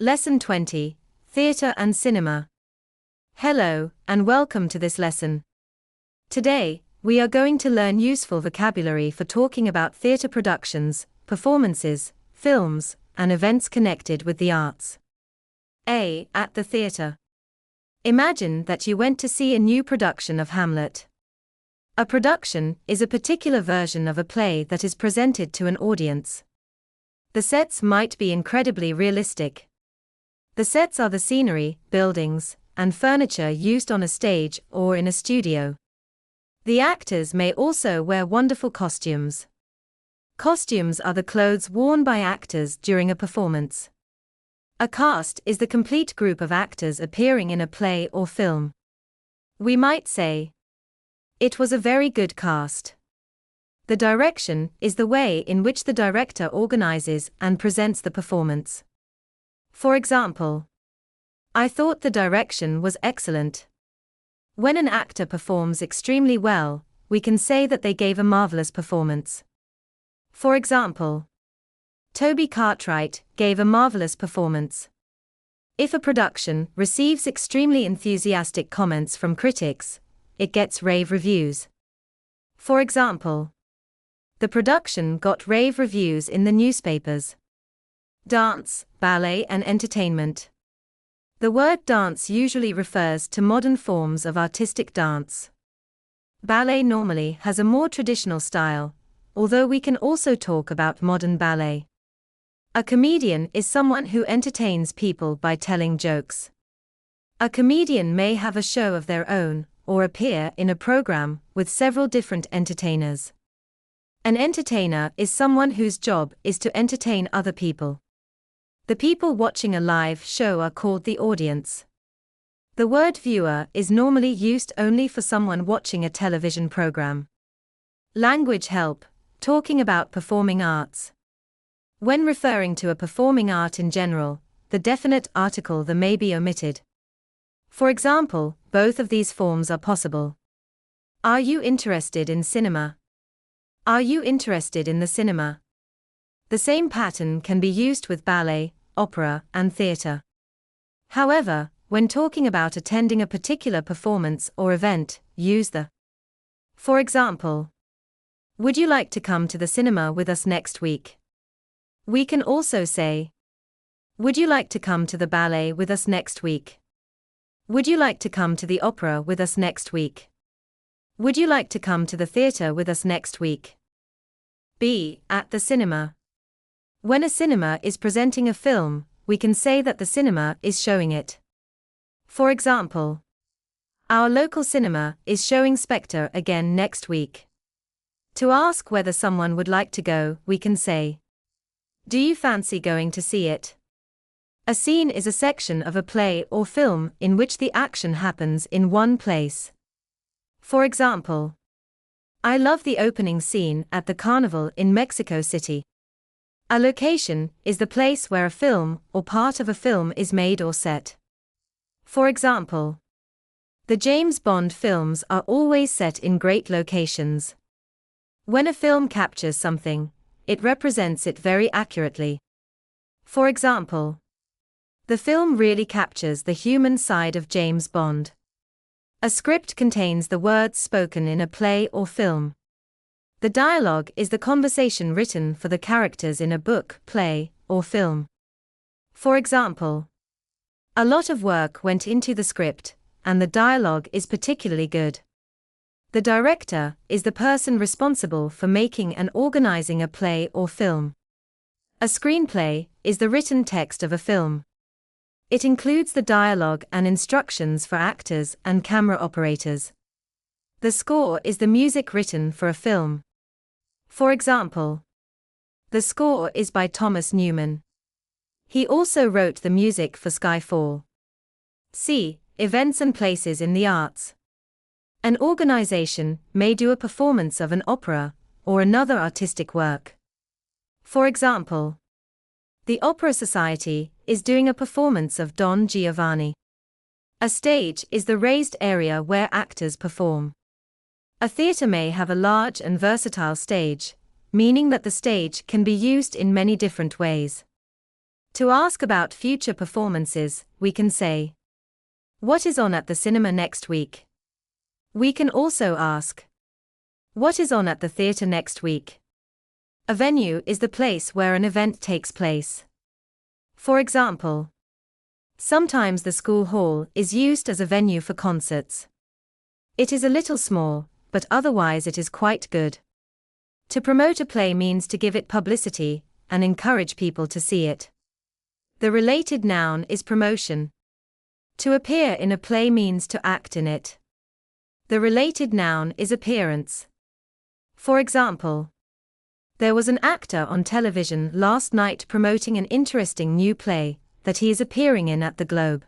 Lesson 20, Theatre and Cinema. Hello, and welcome to this lesson. Today, we are going to learn useful vocabulary for talking about theatre productions, performances, films, and events connected with the arts. A. At the theatre. Imagine that you went to see a new production of Hamlet. A production is a particular version of a play that is presented to an audience. The sets might be incredibly realistic. The sets are the scenery, buildings, and furniture used on a stage or in a studio. The actors may also wear wonderful costumes. Costumes are the clothes worn by actors during a performance. A cast is the complete group of actors appearing in a play or film. We might say, "It was a very good cast." The direction is the way in which the director organizes and presents the performance. For example, "I thought the direction was excellent." When an actor performs extremely well, we can say that they gave a marvelous performance. For example, Toby Cartwright gave a marvelous performance. If a production receives extremely enthusiastic comments from critics, it gets rave reviews. For example, the production got rave reviews in the newspapers. Dance, ballet, and entertainment. The word dance usually refers to modern forms of artistic dance. Ballet normally has a more traditional style, although we can also talk about modern ballet. A comedian is someone who entertains people by telling jokes. A comedian may have a show of their own, or appear in a program with several different entertainers. An entertainer is someone whose job is to entertain other people. The people watching a live show are called the audience. The word viewer is normally used only for someone watching a television program. Language help, talking about performing arts. When referring to a performing art in general, the definite article "the" may be omitted. For example, both of these forms are possible. Are you interested in cinema? Are you interested in the cinema? The same pattern can be used with ballet, opera, and theatre. However, when talking about attending a particular performance or event, use the. For example, "Would you like to come to the cinema with us next week?" We can also say, "Would you like to come to the ballet with us next week?" "Would you like to come to the opera with us next week?" "Would you like to come to the theatre with us next week?" B. At the cinema. When a cinema is presenting a film, we can say that the cinema is showing it. For example, "Our local cinema is showing Spectre again next week." To ask whether someone would like to go, we can say, "Do you fancy going to see it?" A scene is a section of a play or film in which the action happens in one place. For example, "I love the opening scene at the carnival in Mexico City." A location is the place where a film or part of a film is made or set. For example, the James Bond films are always set in great locations. When a film captures something, it represents it very accurately. For example, the film really captures the human side of James Bond. A script contains the words spoken in a play or film. The dialogue is the conversation written for the characters in a book, play, or film. For example, "A lot of work went into the script, and the dialogue is particularly good." The director is the person responsible for making and organizing a play or film. A screenplay is the written text of a film. It includes the dialogue and instructions for actors and camera operators. The score is the music written for a film. For example, the score is by Thomas Newman. He also wrote the music for Skyfall. C. Events and places in the arts. An organization may do a performance of an opera or another artistic work. For example, the Opera Society is doing a performance of Don Giovanni. A stage is the raised area where actors perform. A theatre may have a large and versatile stage, meaning that the stage can be used in many different ways. To ask about future performances, we can say, "What is on at the cinema next week?" We can also ask, "What is on at the theatre next week?" A venue is the place where an event takes place. For example, sometimes the school hall is used as a venue for concerts. It is a little small, but otherwise it is quite good. To promote a play means to give it publicity and encourage people to see it. The related noun is promotion. To appear in a play means to act in it. The related noun is appearance. For example, there was an actor on television last night promoting an interesting new play that he is appearing in at the Globe.